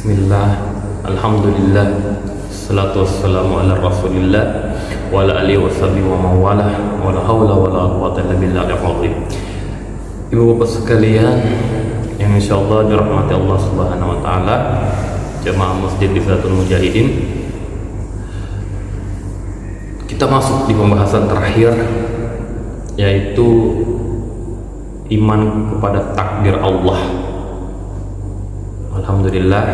Bismillah, Alhamdulillah, salatu wassalamu ala rasulillah wa ala alihi wa sahbihi wa mawalah wa la hawla wa la quwwata illa billahil azim. Ibu bapak sekalian yang insyaallah dirahmati Allah subhanahu wa ta'ala, jamaah Masjid Hifdzatul Mujahidin, kita masuk di pembahasan terakhir, yaitu iman kepada takdir Allah. Alhamdulillah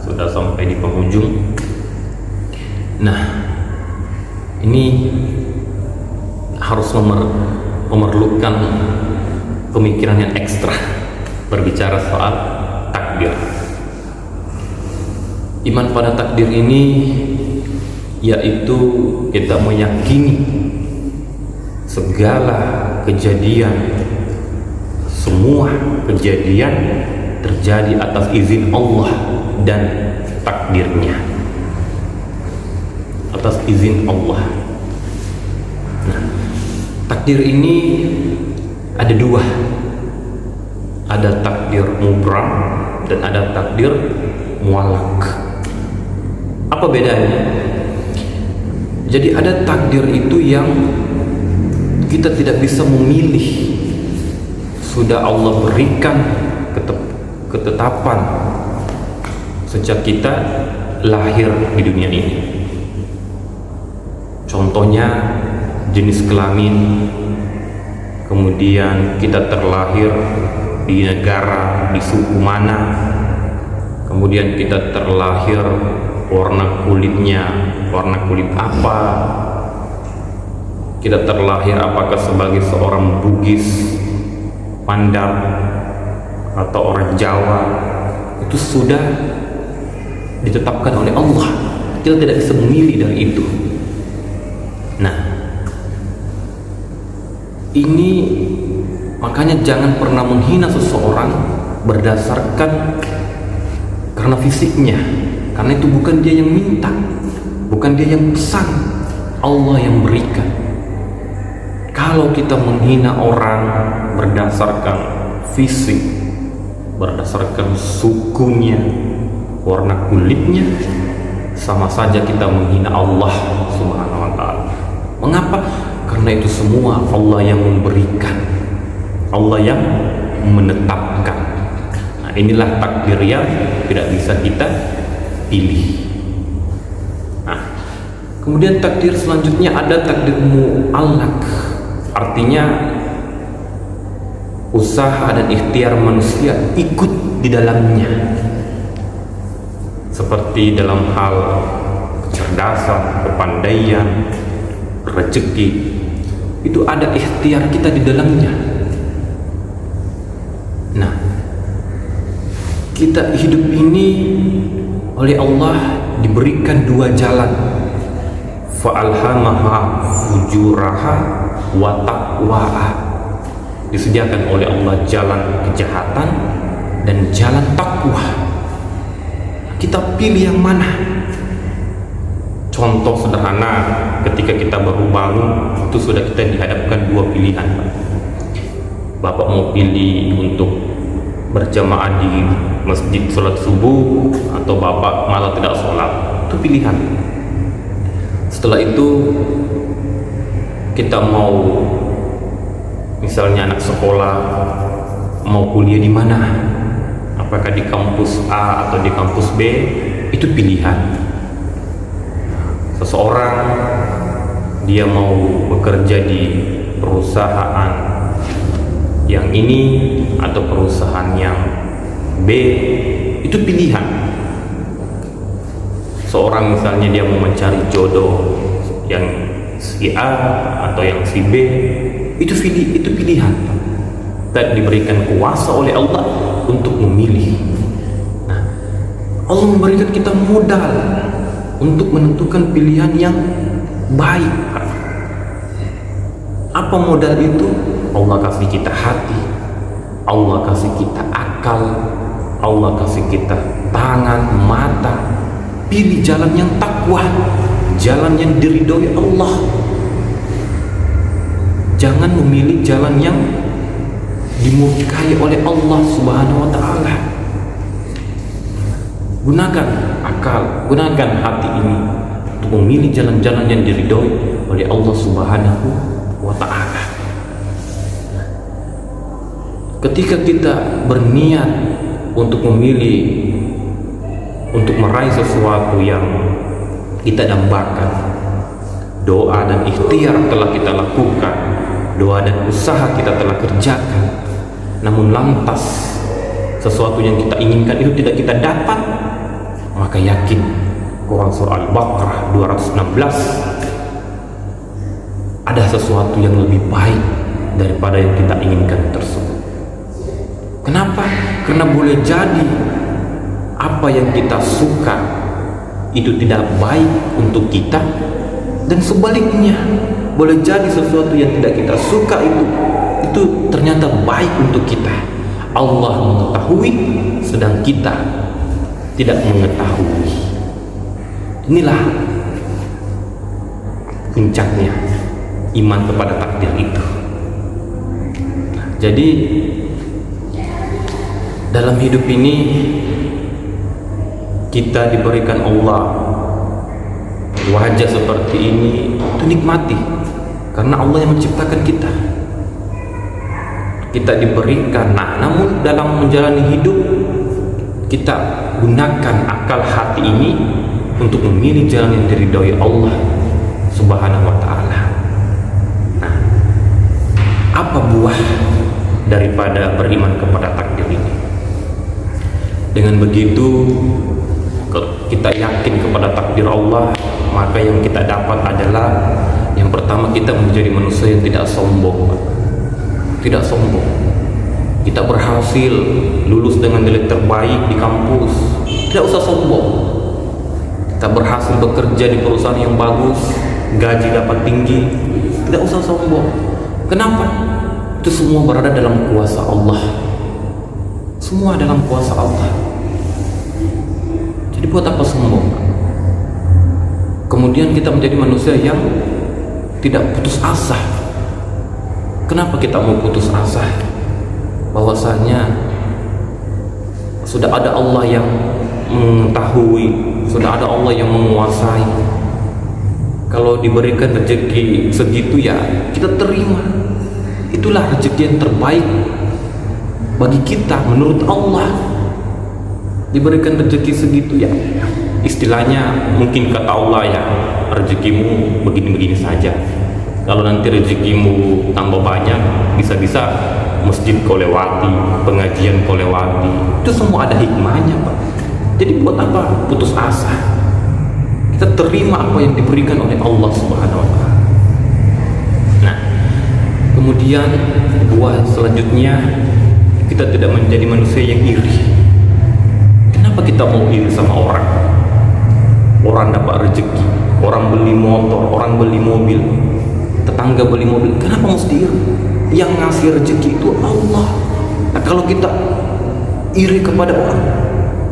sudah sampai di penghujung. Nah, ini harus memerlukan pemikiran yang ekstra berbicara soal takdir. Iman pada takdir ini yaitu kita meyakini segala kejadian, semua kejadian terjadi atas izin Allah dan takdirnya, atas izin Allah. Nah, takdir ini ada dua, ada takdir mubram dan ada takdir muallak. Apa bedanya? Jadi ada takdir itu yang kita tidak bisa memilih, sudah Allah berikan ketetapan sejak kita lahir di dunia ini. Contohnya jenis kelamin, kemudian kita terlahir di negara, di suku mana, kemudian kita terlahir warna kulitnya, warna kulit apa, kita terlahir apakah sebagai seorang Bugis, Pandan, atau orang Jawa. Itu sudah ditetapkan oleh Allah, kita tidak bisa memilih dari itu. Nah, ini makanya jangan pernah menghina seseorang berdasarkan karena fisiknya, karena itu bukan dia yang minta, bukan dia yang pesan, Allah yang berikan. Kalau kita menghina orang berdasarkan fisik, berdasarkan sukunya, warna kulitnya, sama saja kita menghina Allah subhanahu wa ta'ala. Mengapa? Karena itu semua Allah yang memberikan, Allah yang menetapkan. Nah, inilah takdir yang tidak bisa kita pilih. Nah, kemudian takdir selanjutnya ada takdir mu'allak, artinya usaha dan ikhtiar manusia ikut di dalamnya, seperti dalam hal kecerdasan, kepandaian, rezeki, itu ada ikhtiar kita di dalamnya. Nah, kita hidup ini oleh Allah diberikan dua jalan, fa'alhamaha fujuraha wa taqwaha. Disediakan oleh Allah jalan kejahatan dan jalan takwa. Kita pilih yang mana? Contoh sederhana, ketika kita baru bangun, itu sudah kita dihadapkan dua pilihan. Bapak mau pilih untuk berjamaah di masjid sholat subuh, atau bapak malah tidak sholat, itu pilihan. Setelah itu kita mau, misalnya anak sekolah mau kuliah di mana, apakah di kampus A atau di kampus B, itu pilihan. Seseorang dia mau bekerja di perusahaan yang ini atau perusahaan yang B, itu pilihan. Seorang misalnya dia mau mencari jodoh yang si A atau yang si B, itu pilihan. Dan diberikan kuasa oleh Allah untuk memilih. Nah, Allah memberikan kita modal untuk menentukan pilihan yang baik. Apa modal itu? Allah kasih kita hati, Allah kasih kita akal, Allah kasih kita tangan, mata. Pilih jalan yang takwa, jalan yang diridhoi Allah. Jangan memilih jalan yang dimurkai oleh Allah Subhanahu wa taala. Gunakan akal, gunakan hati ini untuk memilih jalan-jalan yang diridhoi oleh Allah Subhanahu wa Ta'ala. Ketika kita berniat untuk memilih, untuk meraih sesuatu yang kita dambakan, doa dan ikhtiar telah kita lakukan, doa dan usaha kita telah kerjakan, namun lantas sesuatu yang kita inginkan itu tidak kita dapat, maka yakin, Quran surah Al-Baqarah 216, ada sesuatu yang lebih baik daripada yang kita inginkan tersebut. Kenapa? Karena boleh jadi apa yang kita suka itu tidak baik untuk kita, dan sebaliknya boleh jadi sesuatu yang tidak kita suka itu ternyata baik untuk kita. Allah mengetahui sedang kita tidak mengetahui. Inilah puncaknya iman kepada takdir itu. Jadi dalam hidup ini kita diberikan Allah wajah seperti ini, itu nikmati, karena Allah yang menciptakan kita. Kita diberikan, namun dalam menjalani hidup kita gunakan akal hati ini untuk memilih jalan yang diridhoi Allah Subhanahu wa Ta'ala. Nah, apa buah daripada beriman kepada takdir ini? Dengan begitu kita yakin kepada takdir Allah, maka yang kita dapat adalah yang pertama, kita menjadi manusia yang tidak sombong. Tidak sombong. Kita berhasil lulus dengan nilai terbaik di kampus, tidak usah sombong. Kita berhasil bekerja di perusahaan yang bagus, gaji dapat tinggi, tidak usah sombong. Kenapa? Itu semua berada dalam kuasa Allah. Semua dalam kuasa Allah. Jadi buat apa sombong? Kemudian kita menjadi manusia yang tidak putus asa. Kenapa kita mau putus asa? Bahwasanya sudah ada Allah yang mengetahui, sudah ada Allah yang menguasai. Kalau diberikan rezeki segitu, ya kita terima. Itulah rezeki yang terbaik bagi kita menurut Allah. Diberikan rezeki segitu, ya istilahnya mungkin kata Allah, ya rezekimu begini-begini saja. Kalau nanti rezekimu tambah banyak, bisa-bisa masjid kau lewati, pengajian kau lewati. Itu semua ada hikmahnya, Pak. Jadi buat apa putus asa? Kita terima apa yang diberikan oleh Allah Subhanahu wa Ta'ala. Nah, kemudian buah selanjutnya, kita tidak menjadi manusia yang iri. Kenapa kita mau iri sama orang? Orang dapat rezeki, orang beli motor, orang beli mobil, tetangga beli mobil, kenapa mesti iri? Yang ngasih rezeki itu Allah. Nah, kalau kita iri kepada orang,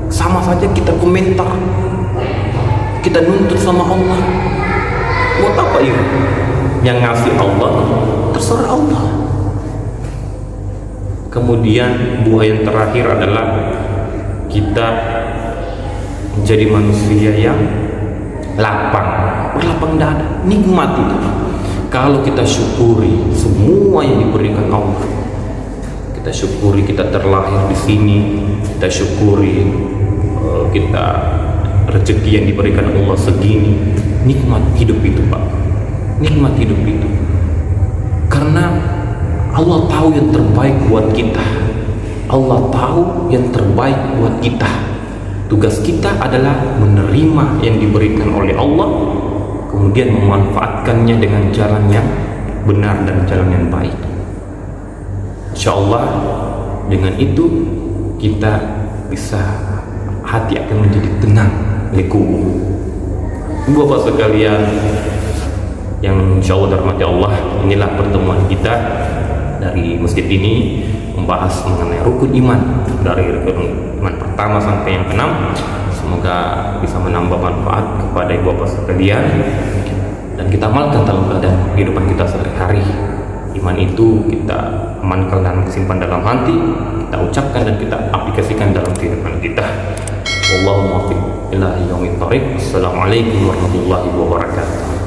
sama saja kita komentar, kita nuntut sama Allah. Buat apa iri? Yang ngasih Allah, terserah Allah. Kemudian buah yang terakhir adalah kita menjadi manusia yang lapang, berlapang dada, nikmati. Kalau kita syukuri semua yang diberikan Allah, kita syukuri kita terlahir di sini, kita syukuri kita rezeki yang diberikan Allah segini, nikmat hidup itu, Pak. Nikmat hidup itu, karena Allah tahu yang terbaik buat kita. Allah tahu yang terbaik buat kita. Tugas kita adalah menerima yang diberikan oleh Allah, kemudian memanfaatkannya dengan jalan yang benar dan jalan yang baik. InsyaAllah dengan itu kita bisa, hati akan menjadi tenang, legowo. Bapak sekalian yang InsyaAllah dirahmati Allah, inilah pertemuan kita dari masjid ini, membahas mengenai rukun iman, dari rukun iman pertama sampai yang keenam. Semoga bisa menambah manfaat kepada ibu bapak sekalian dan kita amalkan dalam kehidupan kita sehari-hari. Iman itu kita amankan dan simpan dalam hati, kita ucapkan dan kita aplikasikan dalam kehidupan kita. Wallahu muwaffiq ila aqwamit thoriq. Assalamualaikum warahmatullahi wabarakatuh.